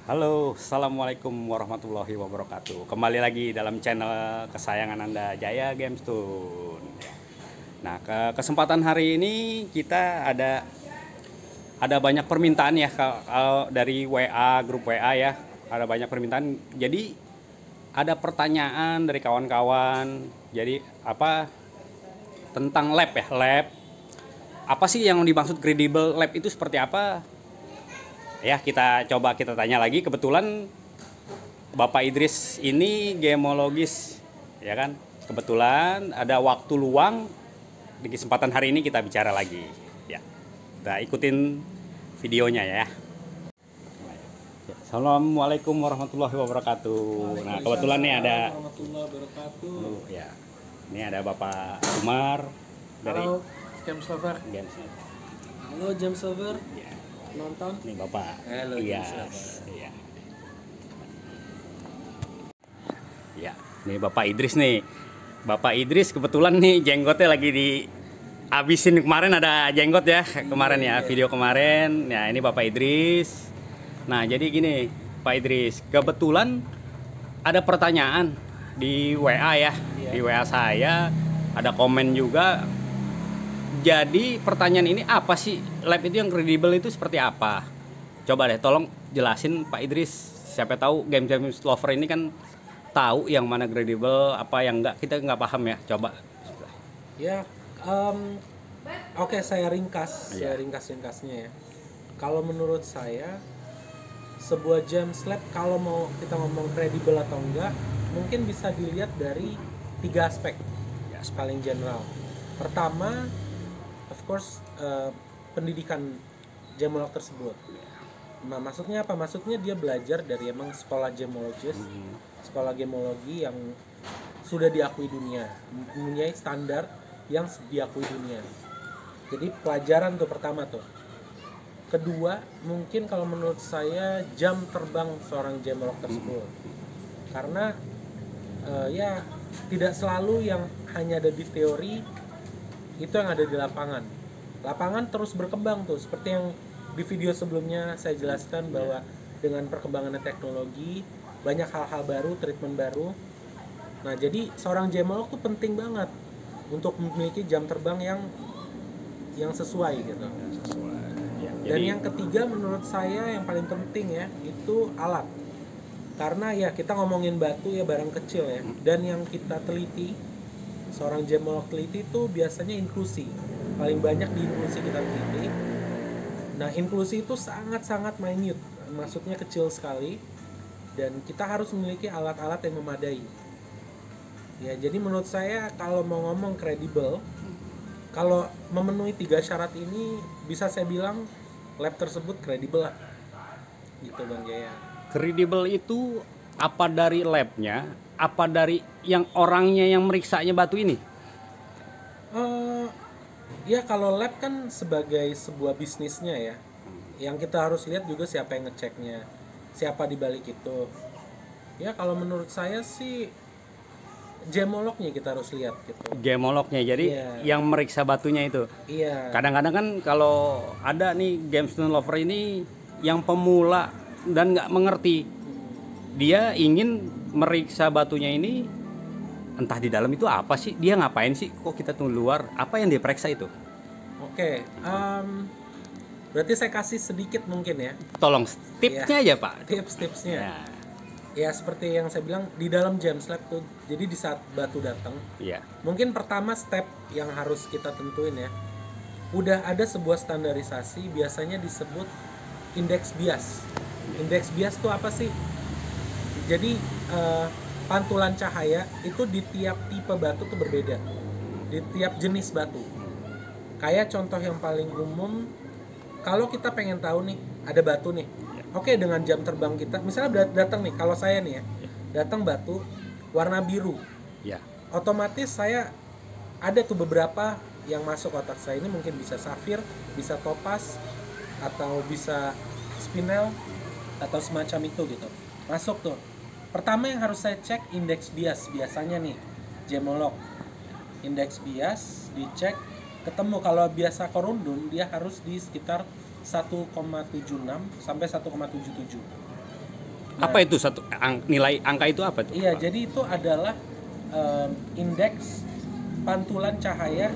Halo, Assalamualaikum warahmatullahi wabarakatuh. Kembali lagi dalam channel kesayangan Anda, Jaya Games Tune. Nah, kesempatan hari ini kita ada banyak permintaan ya kalau dari WA, grup WA ya. Ada banyak permintaan. Jadi ada pertanyaan dari kawan-kawan. Jadi apa tentang lab ya, lab. Apa sih yang dimaksud kredibel lab itu seperti apa? Ya, kita coba kita tanya lagi. Kebetulan Bapak Idris ini gemologis, ya kan? Kebetulan ada waktu luang di kesempatan hari ini kita bicara lagi. Ya, kita ikutin videonya ya. Assalamualaikum warahmatullahi wabarakatuh. Nah, kebetulan nih ada warahmatullahi wabarakatuh. ya. Ini ada Bapak Umar dari Halo, James Lover. Games. Halo, James Lover. Ya. Nonton. Nih Bapak. Halo, Iya. James. Iya. Ya, nih Bapak Idris nih. Bapak Idris kebetulan nih jenggotnya lagi dihabisin. Kemarin ada jenggot ya, kemarin ya, video kemarin. Ya, ini Bapak Idris. Nah, jadi gini, Pak Idris, kebetulan ada pertanyaan di WA ya. Di WA saya ada komen juga. Jadi pertanyaan ini, apa sih lab itu yang kredibel itu seperti apa? Coba deh tolong jelasin Pak Idris. Siapa tahu game-game lover ini kan tahu yang mana kredibel, apa yang enggak, kita nggak paham ya. Coba. Ya, oke, saya ringkas, Iya. ringkas-ringkasnya ya. Kalau menurut saya, sebuah James Lab kalau mau kita ngomong kredibel atau enggak, mungkin bisa dilihat dari 3 aspek Ya, paling general. Pertama, of course, pendidikan gemolog tersebut. Nah, maksudnya apa? Maksudnya dia belajar dari emang sekolah gemologis, sekolah gemologi yang sudah diakui dunia, mempunyai standar yang diakui dunia. Jadi pelajaran tuh pertama tuh. Kedua, mungkin kalau menurut saya jam terbang seorang gemolog tersebut. Karena ya tidak selalu yang hanya ada di teori itu yang ada di lapangan. Lapangan terus berkembang tuh, seperti yang di video sebelumnya saya jelaskan bahwa dengan perkembangan teknologi banyak hal-hal baru, treatment baru. Nah, jadi seorang gemolog tuh penting banget untuk memiliki jam terbang yang sesuai gitu. Ya, Dan jadi yang ketiga menurut saya yang paling penting ya, itu alat. Karena ya kita ngomongin batu ya barang kecil ya. Dan yang kita teliti, seorang gemolog teliti itu biasanya inklusi. Paling banyak di inklusi kita teliti. Nah, inklusi itu sangat-sangat minute, maksudnya kecil sekali. Dan kita harus memiliki alat-alat yang memadai. Ya, jadi menurut saya kalau mau ngomong kredibel, kalau memenuhi 3 syarat ini, bisa saya bilang lab tersebut kredibel lah. Gitu Bang Jaya. kredibel itu apa dari labnya, apa dari yang orangnya yang meriksanya batu ini? Ya kalau lab kan sebagai sebuah bisnisnya ya, yang kita harus lihat juga siapa yang ngeceknya, siapa di balik itu. Ya kalau menurut saya sih gemolognya kita harus lihat gitu. Gemolognya, jadi Iya. yang meriksa batunya itu. Iya. Kadang-kadang kan kalau ada nih games lover ini yang pemula dan nggak mengerti, dia ingin meriksa batunya ini, entah di dalam itu apa sih, dia ngapain sih, kok kita tunggu luar, apa yang dia periksa itu? Oke, berarti saya kasih sedikit mungkin ya Tolong tipsnya aja Pak. tips-tipsnya. Ya, Ya seperti yang saya bilang di dalam James Lab tuh, jadi di saat batu datang, iya. mungkin pertama step yang harus kita tentuin ya, udah ada sebuah standarisasi, biasanya disebut indeks bias. Indeks bias tuh apa sih? Jadi pantulan cahaya itu di tiap tipe batu tuh berbeda, di tiap jenis batu. Kayak contoh yang paling umum, kalau kita pengen tahu nih ada batu nih, oke, dengan jam terbang kita, misalnya datang nih, kalau saya nih ya, datang batu warna biru, Ya. otomatis saya ada tuh beberapa yang masuk otak saya, ini mungkin bisa safir, bisa topas, atau bisa spinel, atau semacam itu gitu, masuk tuh. Pertama yang harus saya cek indeks bias, biasanya nih gemolog, indeks bias dicek, ketemu kalau biasa korundum dia harus di sekitar 1,76 sampai 1,77. Apa itu nilai angka itu apa tuh? Iya, jadi itu adalah indeks pantulan cahaya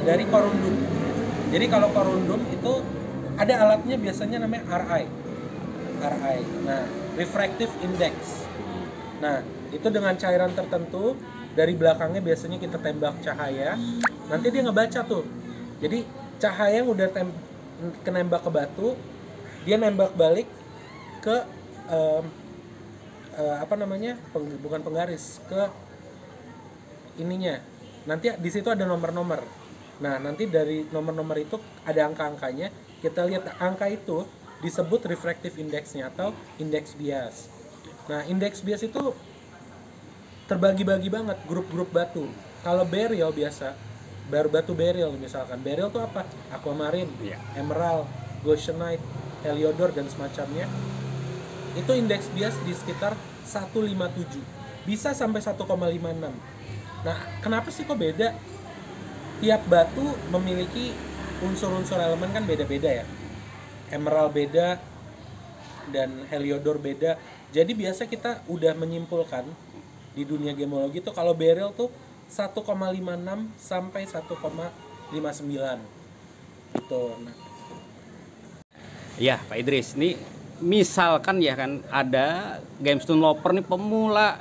dari korundum. Jadi kalau korundum itu ada alatnya biasanya namanya RI. Nah, refractive index. Nah, itu dengan cairan tertentu dari belakangnya biasanya kita tembak cahaya, nanti dia ngebaca tuh. Jadi cahaya yang udah kenembak ke batu, dia nembak balik ke bukan penggaris, ke ininya. Nanti di situ ada nomor-nomor. Nah, nanti dari nomor-nomor itu ada angka-angkanya. Kita lihat angka itu disebut refractive indexnya atau index bias. Nah, index bias itu terbagi-bagi banget grup-grup batu. Kalau beryl biasa, batu beryl misalkan. Beryl itu apa? Aquamarine, emerald, goshenite, heliodor dan semacamnya. Itu indeks bias di sekitar 157. Bisa sampai 1,56. Nah, kenapa sih kok beda? Tiap batu memiliki unsur-unsur elemen kan beda-beda ya. Emerald beda dan heliodor beda. Jadi biasa kita udah menyimpulkan di dunia gemologi tuh kalau beryl tuh 1,56 sampai 1,59 gitu. Nah. Iya, Pak Idris. Ini misalkan ya kan ada gemstone lover nih pemula,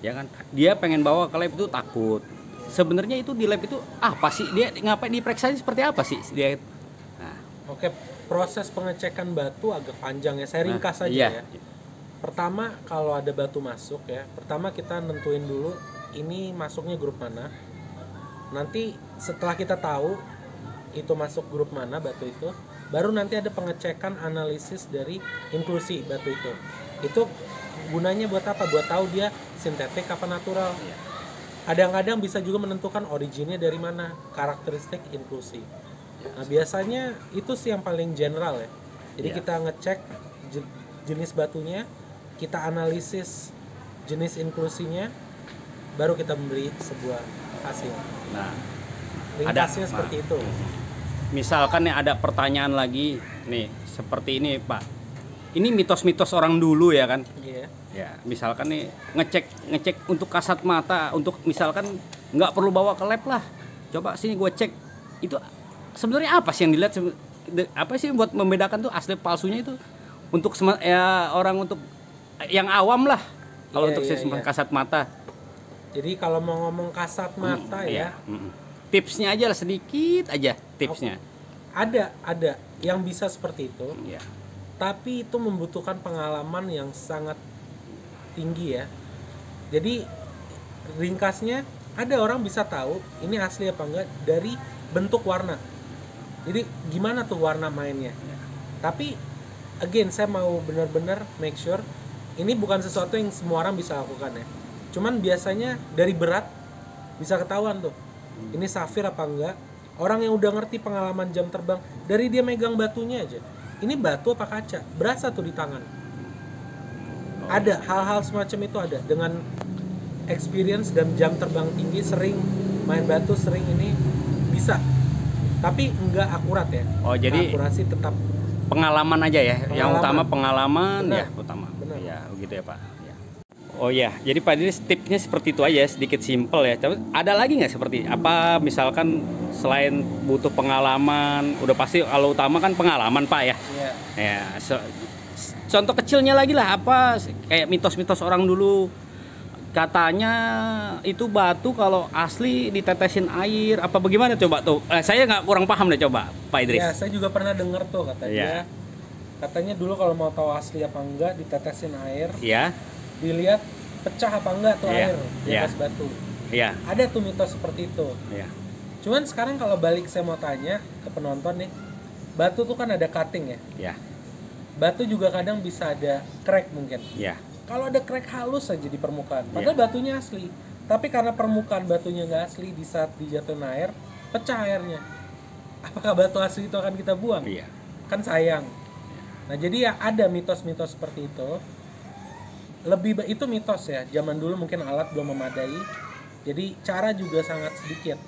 ya kan? Dia pengen bawa ke lab itu takut. Sebenarnya itu di lab itu apa sih? Dia ngapain diperiksa seperti apa sih dia? Nah. Oke, proses pengecekan batu agak panjang ya. Saya ringkas saja ya. Pertama kalau ada batu masuk ya, pertama kita nentuin dulu ini masuknya grup mana. Nanti setelah kita tahu itu masuk grup mana batu itu, baru nanti ada pengecekan analisis dari inklusi batu itu. Itu gunanya buat apa? Buat tahu dia sintetik apa natural. Kadang-kadang bisa juga menentukan originnya dari mana, karakteristik inklusi. Nah, biasanya itu sih yang paling general ya. Jadi kita ngecek jenis batunya, kita analisis jenis inklusinya, baru kita memberi sebuah hasil. Nah, ringkasnya seperti itu. Misalkan nih ada pertanyaan lagi nih seperti ini Pak. Ini mitos-mitos orang dulu ya kan? Iya. Ya, misalkan nih ngecek untuk kasat mata, untuk misalkan nggak perlu bawa ke lab lah. Coba sini gue cek. Itu sebenarnya apa sih yang dilihat? Apa sih buat membedakan tuh asli palsunya itu? Untuk ya orang untuk yang awam lah. Kalau untuk kasat mata. Jadi kalau mau ngomong kasat mata tipsnya aja lah, sedikit aja tipsnya. Ada yang bisa seperti itu. Iya. Tapi itu membutuhkan pengalaman yang sangat tinggi ya. Jadi ringkasnya ada orang bisa tahu ini asli apa enggak dari bentuk warna. Jadi gimana tuh warna mainnya. Tapi again saya mau benar-benar make sure ini bukan sesuatu yang semua orang bisa lakukan ya. Cuman biasanya dari berat bisa ketahuan tuh. Ini safir apa enggak. Orang yang udah ngerti pengalaman jam terbang, dari dia megang batunya aja. Ini batu apa kaca? Berasa tuh di tangan. Ada hal-hal semacam itu ada. Dengan experience dan jam terbang tinggi, sering main batu, sering ini bisa. Tapi enggak akurat ya. Oh, jadi akurasi tetap pengalaman aja ya. Yang utama pengalaman. Benar. Ya, utama. Benar. Ya, begitu ya, Pak. Oh ya, jadi Pak Idris tipsnya seperti itu aja, sedikit simpel ya. Tapi ada lagi nggak seperti apa? Misalkan selain butuh pengalaman, udah pasti kalau utama kan pengalaman Pak ya. Iya. Ya, contoh kecilnya lagi lah, apa kayak mitos-mitos orang dulu katanya itu batu kalau asli ditetesin air, apa bagaimana coba tuh? Saya nggak kurang paham deh, coba Pak Idris. Ya, saya juga pernah dengar tuh katanya. Katanya dulu kalau mau tahu asli apa enggak ditetesin air. Iya. Dilihat pecah apa enggak tuh air di atas batu. Iya. Ada tuh mitos seperti itu. Iya. Cuman sekarang kalau balik saya mau tanya ke penonton nih, batu tuh kan ada cutting ya. Iya. Batu juga kadang bisa ada crack mungkin. Iya. Kalau ada crack halus aja di permukaan, padahal batunya asli. Tapi karena permukaan batunya nggak asli, di saat dijatuhin air, pecah airnya. Apakah batu asli itu akan kita buang? Iya. Kan sayang. Nah jadi ya ada mitos-mitos seperti itu. Itu mitos ya, zaman dulu mungkin alat belum memadai, jadi cara juga sangat sedikit.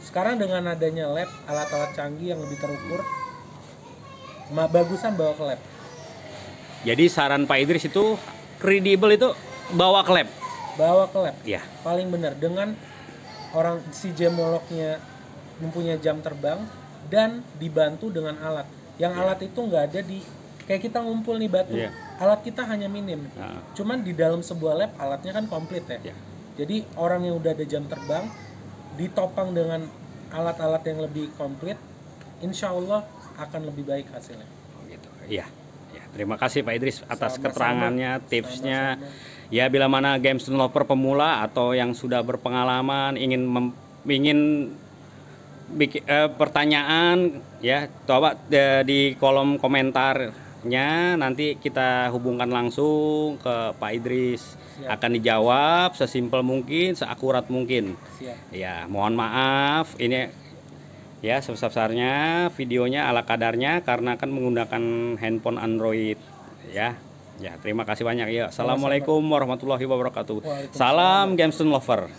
Sekarang dengan adanya lab, alat-alat canggih yang lebih terukur, bagusan bawa ke lab. Jadi saran Pak Idris itu kredibel itu bawa ke lab. Bawa ke lab. Ya. Paling benar dengan orang si gemolognya mempunyai jam terbang dan dibantu dengan alat. Yang alat itu nggak ada di kayak kita ngumpul nih batu. Alat kita hanya minim. Cuman di dalam sebuah lab alatnya kan komplit ya. Jadi orang yang udah ada jam terbang ditopang dengan alat-alat yang lebih komplit, insya Allah akan lebih baik hasilnya. Gitu. Iya. Ya, terima kasih Pak Idris atas Sama-sama. keterangannya, tipsnya. Sama-sama. Ya, bila mana GameStone lover pemula atau yang sudah berpengalaman ingin bikin pertanyaan, ya coba di kolom komentarnya, nanti kita hubungkan langsung ke Pak Idris. Siap. Akan dijawab sesimpel mungkin, seakurat mungkin. Siap. Ya, mohon maaf ini ya sebesar-besarnya videonya ala kadarnya karena kan menggunakan handphone Android ya. Ya, terima kasih banyak ya. Assalamualaikum warahmatullahi wabarakatuh. Salam GameStone lover.